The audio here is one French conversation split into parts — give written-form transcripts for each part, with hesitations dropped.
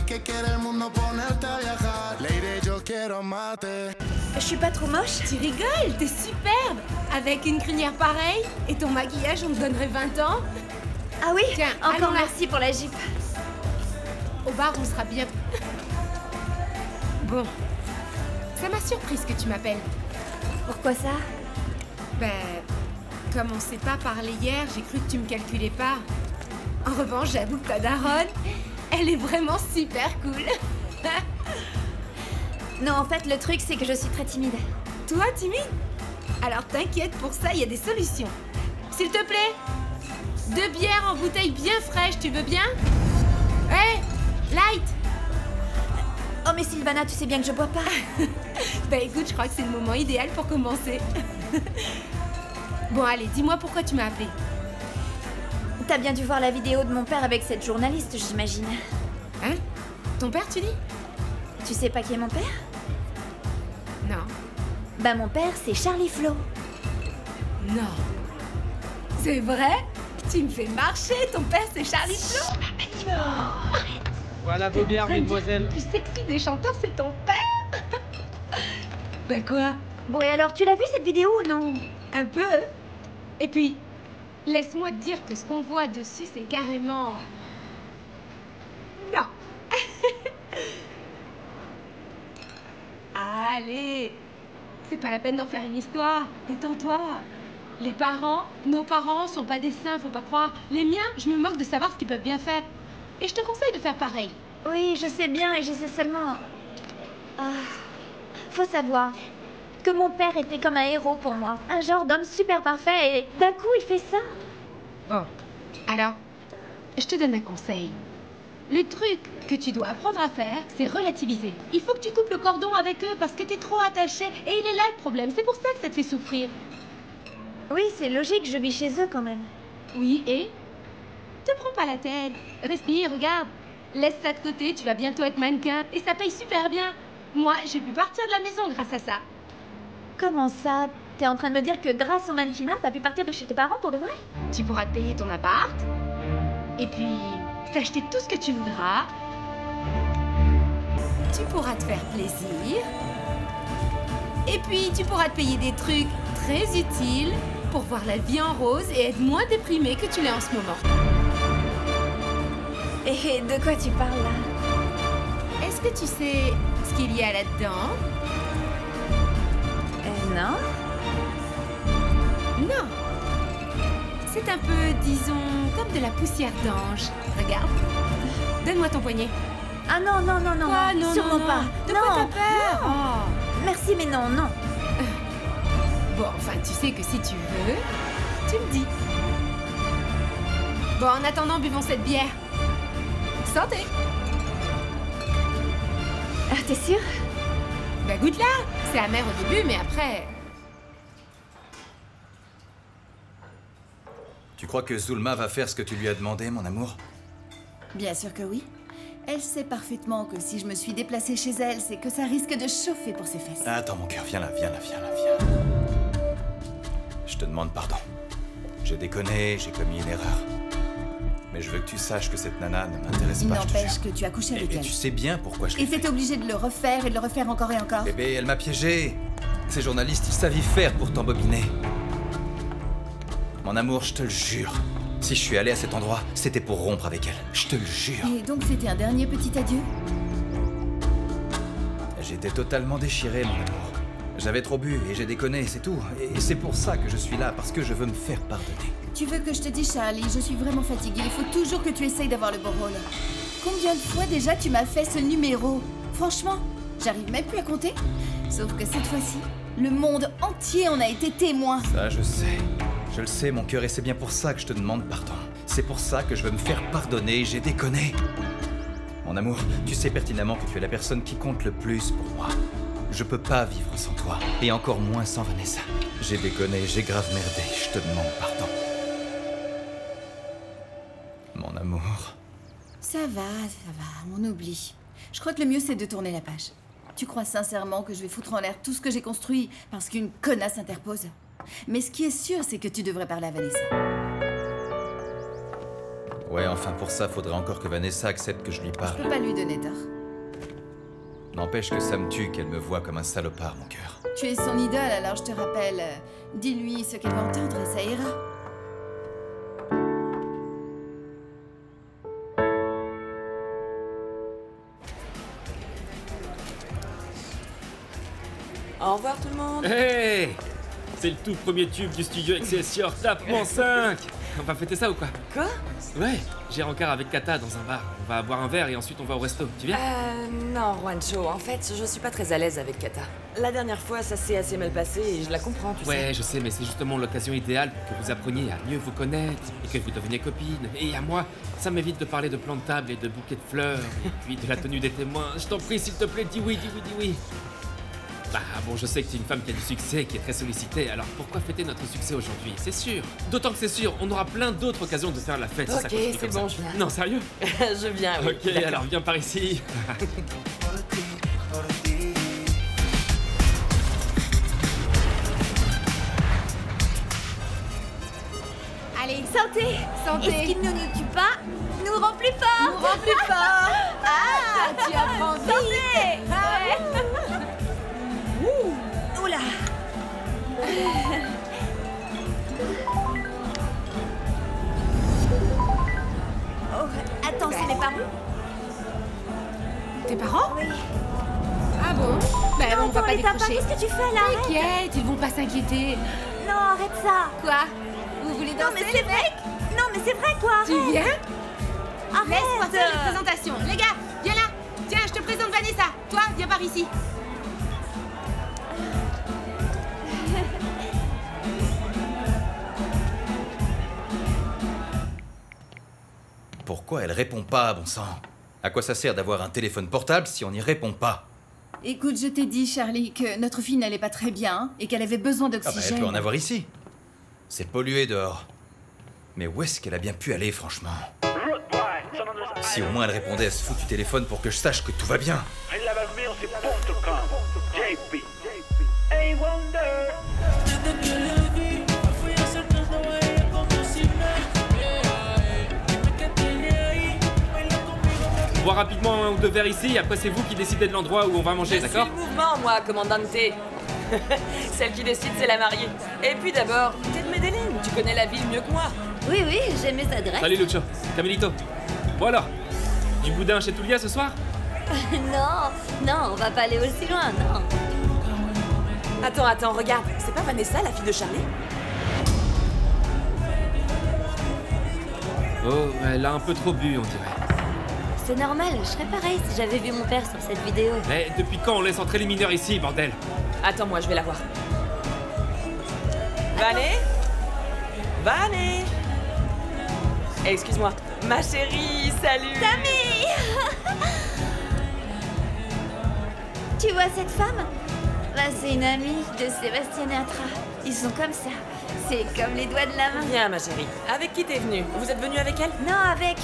que quiere el mundo ponerte a viajar. Lady, yo quiero mate. Je suis pas trop moche? Tu rigoles, t'es superbe. Avec une crinière pareille et ton maquillage, on te donnerait 20 ans. Ah oui? Tiens, encore allons là. merci pour la jupe. Au bar, on sera bien. Bon, ça m'a surprise que tu m'appelles. Pourquoi ça? Ben, comme on s'est pas parlé hier, j'ai cru que tu me calculais pas. En revanche, j'avoue que ta daronne, elle est vraiment super cool. Non, en fait, le truc, c'est que je suis très timide. Toi, timide? Alors t'inquiète, pour ça, il y a des solutions. S'il te plaît, 2 bières en bouteille bien fraîche, tu veux bien? Hé, Light! Oh mais Sylvana, tu sais bien que je bois pas. Bah écoute, je crois que c'est le moment idéal pour commencer. Bon allez, dis-moi pourquoi tu m'as appelé. T'as bien dû voir la vidéo de mon père avec cette journaliste, j'imagine. Hein? Ton père, tu dis? Tu sais pas qui est mon père? Non. Bah mon père, c'est Charlie Flo. Non. C'est vrai? Tu me fais marcher, ton père c'est Charlie Flo? Voilà vos bières, mesdemoiselles. Tu sais que qui des chanteurs, c'est ton père? Bah quoi? Bon et alors, tu l'as vu cette vidéo ou non? Un peu. Et puis, laisse-moi te dire que ce qu'on voit dessus, c'est carrément... Non. Allez, c'est pas la peine d'en faire une histoire. Détends-toi. Les parents, nos parents sont pas des saints, faut pas croire. Les miens, je me moque de savoir ce qu'ils peuvent bien faire. Et je te conseille de faire pareil. Oui, je sais bien et j'essaie seulement... Ah, faut savoir que mon père était comme un héros pour moi. Un genre d'homme super parfait et d'un coup il fait ça. Bon, alors, je te donne un conseil. Le truc que tu dois apprendre à faire, c'est relativiser. Il faut que tu coupes le cordon avec eux parce que t'es trop attaché. Et il est là le problème, c'est pour ça que ça te fait souffrir. Oui, c'est logique, je vis chez eux quand même. Oui, et? Te prends pas la tête. Respire, regarde. Laisse ça de côté, tu vas bientôt être mannequin. Et ça paye super bien. Moi, j'ai pu partir de la maison grâce à ça. Comment ça? T'es en train de me dire que grâce au mannequinat, t'as pu partir de chez tes parents pour de vrai? Tu pourras te payer ton appart. Et puis, t'acheter tout ce que tu voudras. Tu pourras te faire plaisir. Et puis, tu pourras te payer des trucs très utiles pour voir la vie en rose et être moins déprimé que tu l'es en ce moment. Et de quoi tu parles là? Est-ce que tu sais ce qu'il y a là-dedans? Non. Non. C'est un peu, disons, comme de la poussière d'ange. Regarde. Donne-moi ton poignet. Ah non, non, non, non, Quoi? non, Non, sûrement non, pas. non. De quoi t'as peur? Non. Oh. Merci, mais non, non. Bon, enfin, tu sais que si tu veux, tu me dis. Bon, en attendant, buvons cette bière. Santé! Ah, t'es sûre? Bah, goûte-la! C'est amer au début, mais après... Tu crois que Zulma va faire ce que tu lui as demandé, mon amour? Bien sûr que oui. Elle sait parfaitement que si je me suis déplacée chez elle, c'est que ça risque de chauffer pour ses fesses. Attends, mon cœur, viens là, viens là, viens là, viens. Je te demande pardon. J'ai déconné, j'ai commis une erreur. Mais je veux que tu saches que cette nana ne m'intéresse Il pas, je te n'empêche jure. que tu as couché avec Et elle. tu sais bien pourquoi je l'ai Et fait. t'es obligé de le refaire et de le refaire encore et encore. Bébé, elle m'a piégé. Ces journalistes, ils savent y faire pour t'embobiner. Mon amour, je te le jure. Si je suis allé à cet endroit, c'était pour rompre avec elle. Je te le jure. Et donc c'était un dernier petit adieu? J'étais totalement déchiré, mon amour. J'avais trop bu et j'ai déconné, c'est tout. Et c'est pour ça que je suis là, parce que je veux me faire pardonner. Tu veux que je te dise, Charlie, je suis vraiment fatiguée. Il faut toujours que tu essayes d'avoir le bon rôle. Combien de fois déjà tu m'as fait ce numéro? Franchement, j'arrive même plus à compter. Sauf que cette fois-ci, le monde entier en a été témoin. Ça, je sais. Je le sais, mon cœur, et c'est bien pour ça que je te demande pardon. C'est pour ça que je veux me faire pardonner, j'ai déconné. Mon amour, tu sais pertinemment que tu es la personne qui compte le plus pour moi. Je peux pas vivre sans toi, et encore moins sans Vanessa. J'ai déconné, j'ai grave merdé, je te demande pardon. Mon amour. Ça va, on oublie. Je crois que le mieux c'est de tourner la page. Tu crois sincèrement que je vais foutre en l'air tout ce que j'ai construit parce qu'une connasse interpose? Mais ce qui est sûr, c'est que tu devrais parler à Vanessa. Ouais, enfin pour ça, faudrait encore que Vanessa accepte que je lui Je parle. peux pas lui donner tort. N'empêche que ça me tue qu'elle me voie comme un salopard, mon cœur. Tu es son idole, alors je te rappelle. Dis-lui ce qu'elle veut entendre et ça ira. Au revoir tout le monde. Hey! C'est le tout premier tube du studio Excelsior Tapement 5. On va fêter ça ou quoi? Quoi? Ouais, j'ai rencard avec Kata dans un bar. On va boire un verre et ensuite on va au resto. Tu viens? Non, Juancho, en fait, je suis pas très à l'aise avec Kata. La dernière fois, ça s'est assez mal passé et je la comprends, tu sais. Ouais, je sais, mais c'est justement l'occasion idéale pour que vous appreniez à mieux vous connaître et que vous deveniez copines. Et à moi, ça m'évite de parler de plans de table et de bouquets de fleurs et puis de la tenue des témoins. Je t'en prie, s'il te plaît, dis oui, dis oui, dis oui. Bah bon, je sais que tu es une femme qui a du succès, qui est très sollicitée, alors pourquoi fêter notre succès aujourd'hui? C'est sûr. D'autant que c'est sûr, on aura plein d'autres occasions de faire la fête. si ça Ok, continue c'est comme bon, ça. je viens. Non, sérieux? Je viens, oui. Ok, D'accord. alors viens par ici. Allez, santé. Santé. Et ce qui ne nous tue pas, nous rend plus forts. Nous rend plus fort. Ah, tu apprends vite. Santé. Ouais. Oula. Oh, attends, c'est mes parents? Tes parents? Oui. Ah bon? Bah Non, on va attends, pas les papas, décrocher. qu'est-ce que tu fais là? Arrête. T'inquiète, ils vont pas s'inquiéter. Non, arrête ça. Quoi? Vous voulez Non, danser, mais les c'est vrai. Non, mais c'est vrai quoi. Tu Arrête. viens? Laisse-moi Arrête. faire la présentation. Les gars, viens là. Tiens, je te présente Vanessa. Toi, viens par ici. Pourquoi elle répond pas, bon sang? À quoi ça sert d'avoir un téléphone portable si on n'y répond pas? Écoute, je t'ai dit, Charlie, que notre fille n'allait pas très bien et qu'elle avait besoin Ah bah, elle d'oxygène. peut en avoir ici. C'est pollué dehors. Mais où est-ce qu'elle a bien pu aller, franchement? Si au moins elle répondait à ce foutu téléphone pour que je sache que tout va bien. JP. Hey Wonder. On boit rapidement un ou deux verres ici, après c'est vous qui décidez de l'endroit où on va manger, Je suis d'accord? le mouvement, moi, commandante. Celle qui décide, c'est la mariée. Et puis d'abord, t'es de Medellin, tu connais la ville mieux que moi. Oui, oui, j'ai mes adresses. Salut Lucho, Camilito. Bon alors, du boudin chez Tulia ce soir? Non, non, on va pas aller aussi loin, non. Attends, regarde. C'est pas Vanessa, la fille de Charlie? Oh, elle a un peu trop bu, on dirait. C'est normal, je serais pareil si j'avais vu mon père sur cette vidéo. Mais depuis quand on laisse entrer les mineurs ici, bordel? Attends, moi, je vais la voir. Vané? Vané? Eh, excuse-moi. Ma chérie, salut! Tammy. Tu vois cette femme? Bah, c'est une amie de Sébastien Yatra. Ils sont comme ça. C'est comme les doigts de la main. Viens, ma chérie. Avec qui t'es venue? Vous êtes venue avec elle? Non, avec...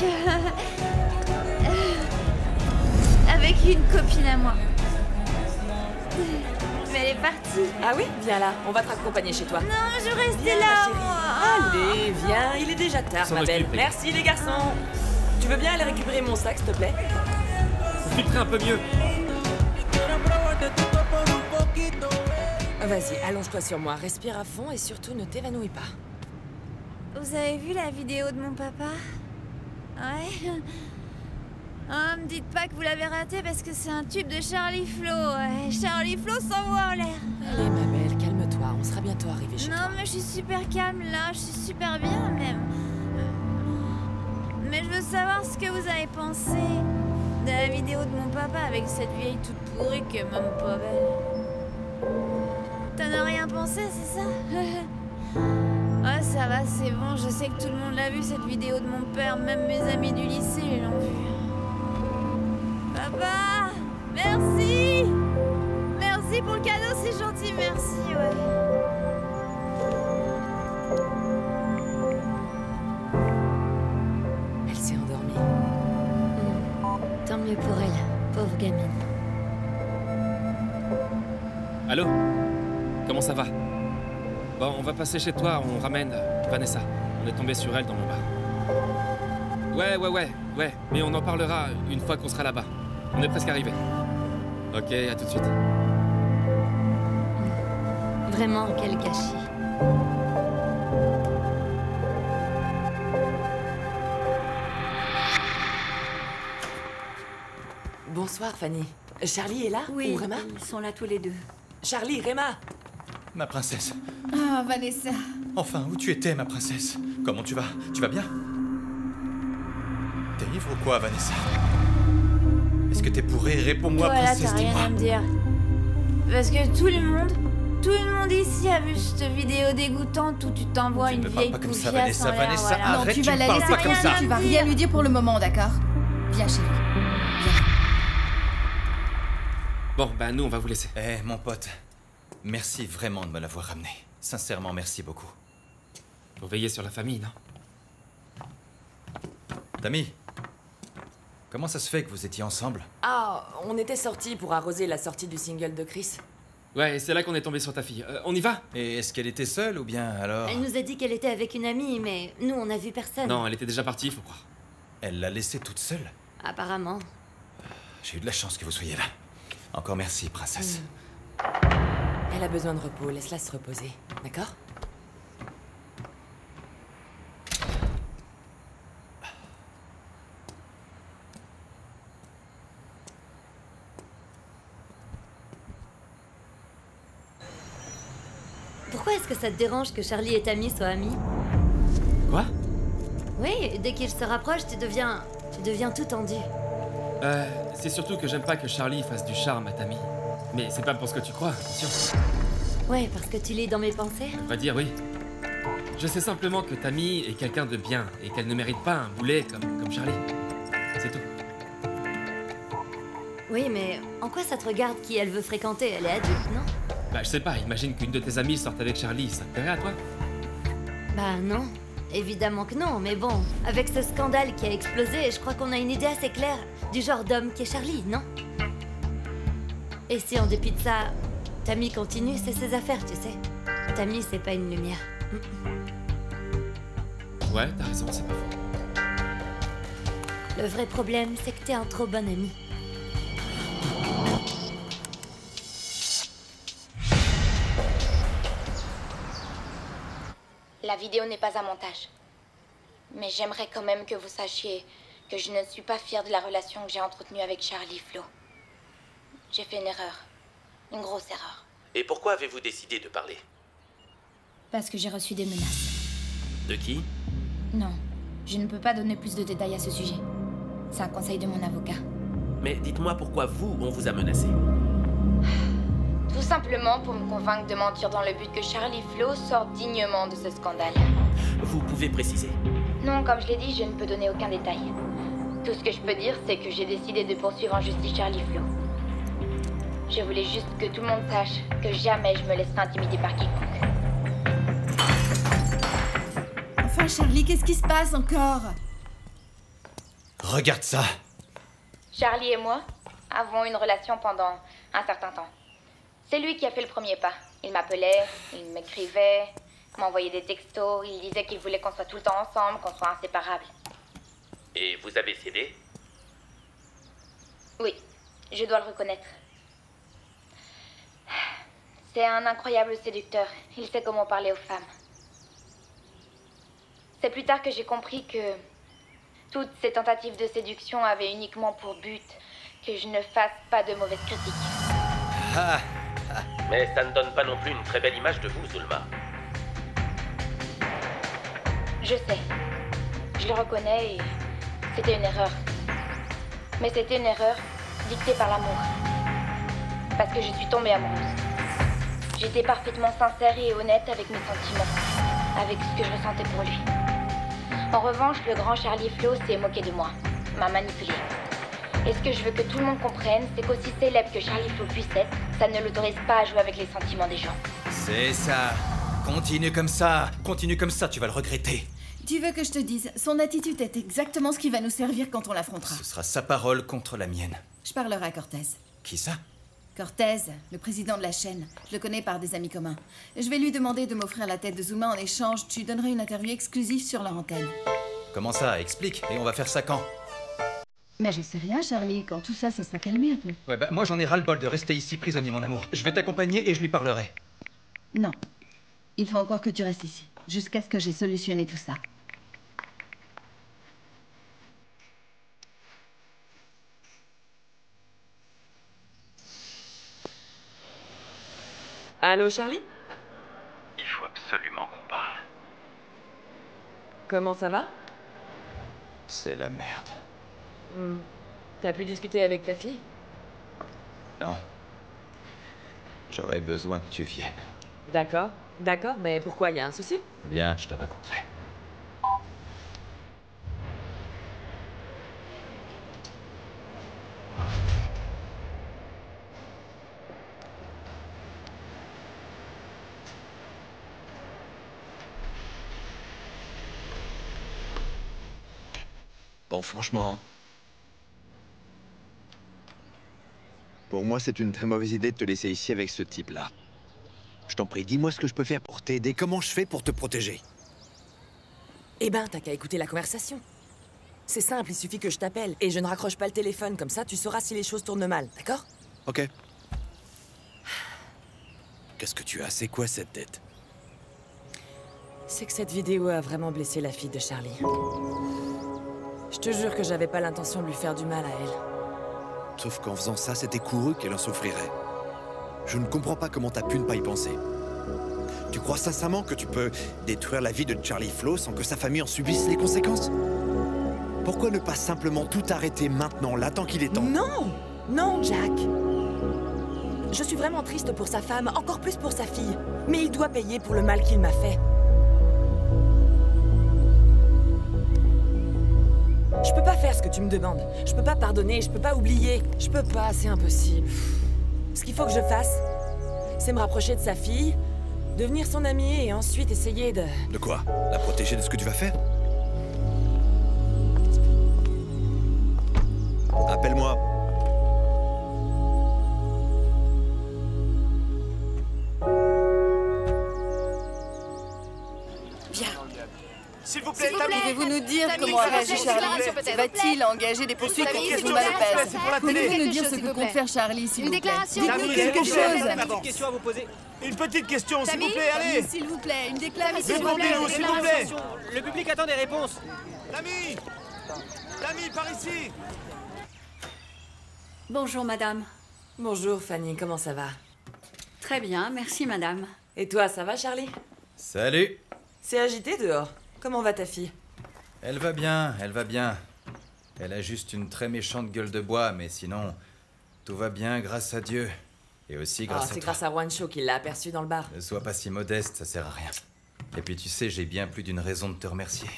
avec une copine à moi. Mais elle est partie. Ah oui? Viens là, on va te raccompagner chez toi. Non, je restais Viens, là, ma chérie. moi. Allez, viens, il est déjà tard, S'en ma belle. occupe, les Merci, les garçons. Tu veux bien aller récupérer mon sac, s'il te plaît? Vous filtrez un peu mieux. Vas-y, allonge-toi sur moi, respire à fond et surtout ne t'évanouis pas. Vous avez vu la vidéo de mon papa? Ouais. Oh, me dites pas que vous l'avez raté parce que c'est un tube de Charlie Flo. Ouais. Charlie Flo s'envoie en l'air. Allez, ma belle, calme-toi, on sera bientôt arrivé chez toi. Non, mais je suis super calme là, je suis super bien même. Mais je veux savoir ce que vous avez pensé de la vidéo de mon papa avec cette vieille toute pourrie qui est même pas belle. T'en as rien pensé, c'est ça? Ouais, ça va, c'est bon, je sais que tout le monde l'a vu cette vidéo de mon père, même mes amis du lycée l'ont vu. Papa, merci! Merci pour le cadeau, c'est gentil, merci, ouais. Elle s'est endormie. Tant mieux pour elle, pauvre gamine. Allô? Comment ça va? Bon, on va passer chez toi, on ramène Vanessa. On est tombé sur elle dans le bar. Ouais. Mais on en parlera une fois qu'on sera là-bas. On est presque arrivé. Ok, à tout de suite. Vraiment, quel gâchis. Bonsoir, Fanny. Charlie est là? Oui, Ou Rema? ils sont là tous les deux. Charlie, Rema! Ma princesse. Ah, Vanessa. Enfin, où tu étais, ma princesse? Comment tu vas? Tu vas bien? T'es ivre ou quoi, Vanessa? Est-ce que t'es bourré? Réponds-moi, Toi, là, princesse, t'as rien dis-moi. à me dire. Parce que tout le monde ici a vu cette vidéo dégoûtante où tu t'envoies Tu une ne me parles vieille pas comme ça, poufiasse Vanessa, en l'air, Vanessa, voilà. Non, arrête, tu tu vas me la parles laisser pas comme ça. tranquille, tu vas rien lui dire pour le moment, d'accord? Viens, chérie. Viens. Bon, bah nous, on va vous laisser. Eh, mon pote, merci vraiment de me l'avoir ramené. Sincèrement, merci beaucoup. Faut veiller sur la famille, non? Tami, comment ça se fait que vous étiez ensemble? Ah, on était sortis pour arroser la sortie du single de Chris. Ouais, c'est là qu'on est tombé sur ta fille. On y va? Et est-ce qu'elle était seule ou bien alors... Elle nous a dit qu'elle était avec une amie, mais nous, on n'a vu personne. Non, elle était déjà partie, faut croire. Elle l'a laissée toute seule? Apparemment. J'ai eu de la chance que vous soyez là. Encore merci, princesse. Elle a besoin de repos, laisse-la se reposer, d'accord? Pourquoi est-ce que ça te dérange que Charlie et Tammy soient amis? Quoi? Oui, dès qu'ils se rapprochent, tu deviens tout tendu. C'est surtout que j'aime pas que Charlie fasse du charme à Tammy. Mais c'est pas pour ce que tu crois, attention. Ouais, parce que tu lis dans mes pensées. On va dire oui. Je sais simplement que Tammy est quelqu'un de bien et qu'elle ne mérite pas un boulet comme Charlie. C'est tout. Oui, mais en quoi ça te regarde qui elle veut fréquenter? Elle est adulte, non? Bah je sais pas, imagine qu'une de tes amies sorte avec Charlie, ça te plairait à toi? Bah non. Évidemment que non, mais bon, avec ce scandale qui a explosé, je crois qu'on a une idée assez claire du genre d'homme qu'est Charlie, non? Et si en dépit de ça, Tammy continue, c'est ses affaires, tu sais. Tammy, c'est pas une lumière. Ouais, t'as raison, c'est pas faux. Le vrai problème, c'est que t'es un trop bon ami. La vidéo n'est pas un montage. Mais j'aimerais quand même que vous sachiez que je ne suis pas fière de la relation que j'ai entretenue avec Charlie Flo. J'ai fait une erreur. Une grosse erreur. Et pourquoi avez-vous décidé de parler? Parce que j'ai reçu des menaces. De qui? Non, je ne peux pas donner plus de détails à ce sujet. C'est un conseil de mon avocat. Mais dites-moi pourquoi on vous a menacé. Tout simplement pour me convaincre de mentir dans le but que Charlie Flo sorte dignement de ce scandale. Vous pouvez préciser? Non, comme je l'ai dit, je ne peux donner aucun détail. Tout ce que je peux dire, c'est que j'ai décidé de poursuivre en justice Charlie Flo. Je voulais juste que tout le monde sache que jamais je me laisserai intimider par quiconque. Enfin, Charlie, qu'est-ce qui se passe encore? Regarde ça! Charlie et moi avons une relation pendant un certain temps. C'est lui qui a fait le premier pas. Il m'appelait, il m'écrivait, m'envoyait des textos, il disait qu'il voulait qu'on soit tout le temps ensemble, qu'on soit inséparables. Et vous avez cédé? Oui, je dois le reconnaître. C'est un incroyable séducteur. Il sait comment parler aux femmes. C'est plus tard que j'ai compris que toutes ces tentatives de séduction avaient uniquement pour but que je ne fasse pas de mauvaises critiques. Ah! Mais ça ne donne pas non plus une très belle image de vous, Zulma. Je sais. Je le reconnais et c'était une erreur. Mais c'était une erreur dictée par l'amour. Parce que je suis tombée amoureuse. J'étais parfaitement sincère et honnête avec mes sentiments, avec ce que je ressentais pour lui. En revanche, le grand Charlie Flo s'est moqué de moi, m'a manipulée. Et ce que je veux que tout le monde comprenne, c'est qu'aussi célèbre que Charlie Flo puisse être, ça ne l'autorise pas à jouer avec les sentiments des gens. C'est ça. Continue comme ça, tu vas le regretter. Tu veux que je te dise, son attitude est exactement ce qui va nous servir quand on l'affrontera. Ce sera sa parole contre la mienne. Je parlerai à Cortez. Qui ça? Cortez, le président de la chaîne. Je le connais par des amis communs. Je vais lui demander de m'offrir la tête de Zuma en échange. Tu donneras une interview exclusive sur leur antenne. Comment ça? Explique, et on va faire ça quand? Mais je sais rien, Charlie. Quand tout ça, ça sera calmé un peu. Ouais, bah moi j'en ai ras-le-bol de rester ici prisonnier, mon amour. Je vais t'accompagner et je lui parlerai. Non. Il faut encore que tu restes ici. Jusqu'à ce que j'ai solutionné tout ça. Allô, Charlie? Il faut absolument qu'on parle. Comment ça va? C'est la merde. T'as pu discuter avec ta fille? Non. J'aurais besoin que tu viennes. D'accord, d'accord, mais pourquoi, y a un souci? Viens, je te raconterai. Bon, franchement... Pour moi, c'est une très mauvaise idée de te laisser ici avec ce type-là. Je t'en prie, dis-moi ce que je peux faire pour t'aider. Comment je fais pour te protéger? Eh ben, t'as qu'à écouter la conversation. C'est simple, il suffit que je t'appelle. Et je ne raccroche pas le téléphone, comme ça tu sauras si les choses tournent mal, d'accord? Ok. Qu'est-ce que tu as? C'est quoi cette tête? C'est que cette vidéo a vraiment blessé la fille de Charlie. Je te jure que j'avais pas l'intention de lui faire du mal à elle. Sauf qu'en faisant ça, c'était couru qu'elle en souffrirait. Je ne comprends pas comment t'as pu ne pas y penser. Tu crois sincèrement que tu peux détruire la vie de Charlie Flo sans que sa famille en subisse les conséquences? Pourquoi ne pas simplement tout arrêter maintenant, là, tant qu'il est temps? Non! Non, Jack! Je suis vraiment triste pour sa femme, encore plus pour sa fille. Mais il doit payer pour le mal qu'il m'a fait. Je peux pas faire ce que tu me demandes. Je peux pas pardonner, je peux pas oublier. Je peux pas, c'est impossible. Ce qu'il faut que je fasse, c'est me rapprocher de sa fille, devenir son amie et ensuite essayer de... De quoi? La protéger de ce que tu vas faire? Appelle-moi. Viens. S'il vous plaît, Pouvez-vous nous dire comment a réagi Charlie? Va-t-il engager des poursuites contre Zulma Lopez? Pouvez-vous nous dire ce que compte faire Charlie, s'il vous plaît? Dites-nous quelque chose. Une question à vous poser. Une petite question, s'il vous plaît, allez. S'il vous plaît, une déclaration. Répondez-nous, s'il vous plaît. Le public attend des réponses. L'ami, par ici. Bonjour, madame. Bonjour, Fanny, comment ça va? Très bien, merci, madame. Et toi, ça va, Charlie? Salut. C'est agité dehors. Comment va ta fille? Elle va bien, elle va bien. Elle a juste une très méchante gueule de bois, mais sinon, tout va bien grâce à Dieu. Et aussi grâce à toi. C'est grâce à Juancho qu'il l'a aperçu dans le bar. Ne sois pas si modeste, ça sert à rien. Et puis tu sais, j'ai bien plus d'une raison de te remercier.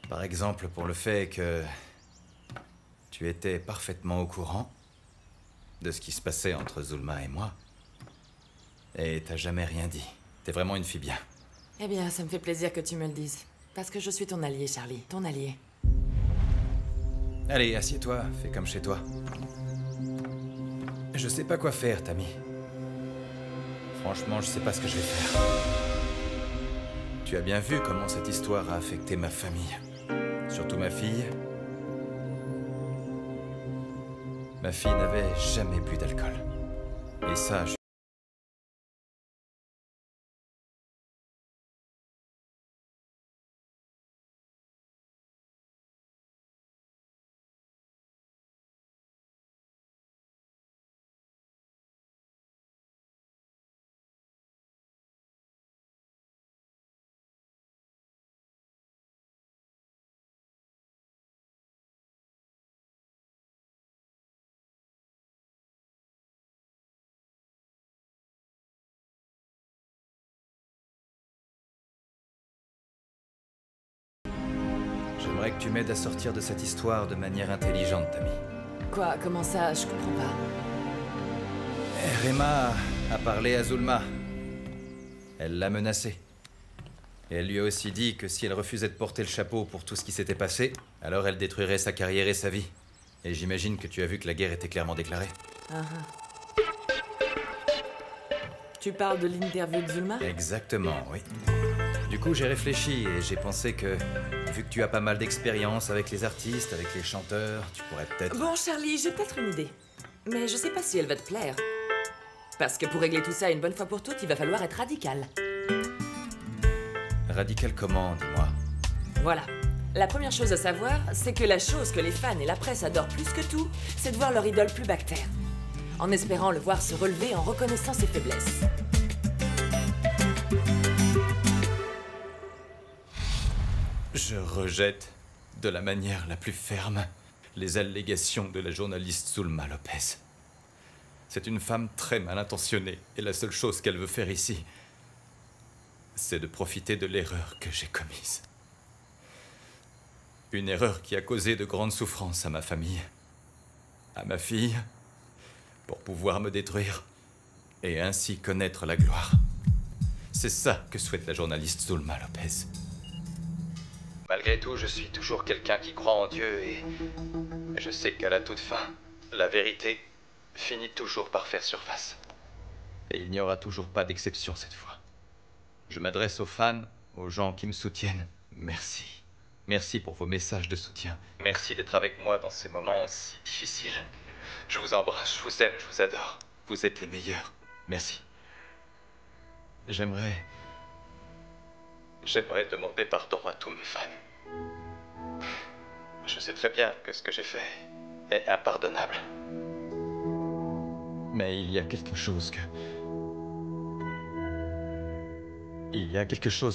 Par exemple, pour le fait que... tu étais parfaitement au courant de ce qui se passait entre Zulma et moi. Et t'as jamais rien dit. T'es vraiment une fille bien. Eh bien, ça me fait plaisir que tu me le dises. Parce que je suis ton allié, Charlie. Ton allié. Allez, assieds-toi, fais comme chez toi. Je sais pas quoi faire, Tammy. Franchement, je sais pas ce que je vais faire. Tu as bien vu comment cette histoire a affecté ma famille. Surtout ma fille. Ma fille n'avait jamais bu d'alcool. Et ça, je... J'aimerais que tu m'aides à sortir de cette histoire de manière intelligente, Tammy. Quoi? Comment ça? Je comprends pas. Rema a parlé à Zulma. Elle l'a menacée. Et elle lui a aussi dit que si elle refusait de porter le chapeau pour tout ce qui s'était passé, alors elle détruirait sa carrière et sa vie. Et j'imagine que tu as vu que la guerre était clairement déclarée. Tu parles de l'interview de Zulma? Exactement, oui. Du coup, j'ai réfléchi et j'ai pensé que, vu que tu as pas mal d'expérience avec les artistes, avec les chanteurs, tu pourrais peut-être... Bon, Charlie, j'ai peut-être une idée. Mais je sais pas si elle va te plaire. Parce que pour régler tout ça une bonne fois pour toutes, il va falloir être radical. Radical comment, dis-moi? Voilà. La première chose à savoir, c'est que la chose que les fans et la presse adorent plus que tout, c'est de voir leur idole plus bactère. En espérant le voir se relever en reconnaissant ses faiblesses. Je rejette de la manière la plus ferme les allégations de la journaliste Zulma Lopez. C'est une femme très mal intentionnée et la seule chose qu'elle veut faire ici, c'est de profiter de l'erreur que j'ai commise. Une erreur qui a causé de grandes souffrances à ma famille, à ma fille, pour pouvoir me détruire et ainsi connaître la gloire. C'est ça que souhaite la journaliste Zulma Lopez. Malgré tout, je suis toujours quelqu'un qui croit en Dieu et je sais qu'à la toute fin, la vérité finit toujours par faire surface. Et il n'y aura toujours pas d'exception cette fois. Je m'adresse aux fans, aux gens qui me soutiennent. Merci. Merci pour vos messages de soutien. Merci d'être avec moi dans ces moments si difficiles. Je vous embrasse, je vous aime, je vous adore. Vous êtes les meilleurs. Merci. J'aimerais demander pardon à tous mes fans. Je sais très bien que ce que j'ai fait est impardonnable. Mais il y a quelque chose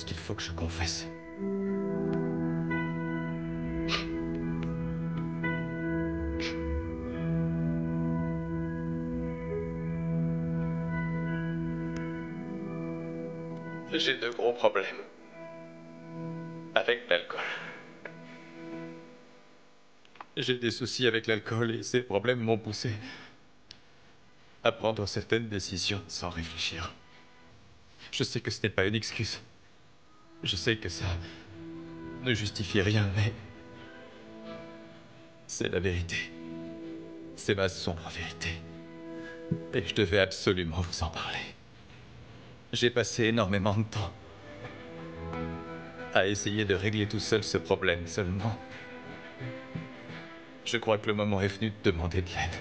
qu'il faut que je confesse. J'ai de gros problèmes avec l'alcool. J'ai des soucis avec l'alcool et ces problèmes m'ont poussé à prendre certaines décisions sans réfléchir. Je sais que ce n'est pas une excuse. Je sais que ça ne justifie rien, mais c'est la vérité. C'est ma sombre vérité. Et je devais absolument vous en parler. J'ai passé énormément de temps à essayer de régler tout seul ce problème seulement. Je crois que le moment est venu de demander de l'aide.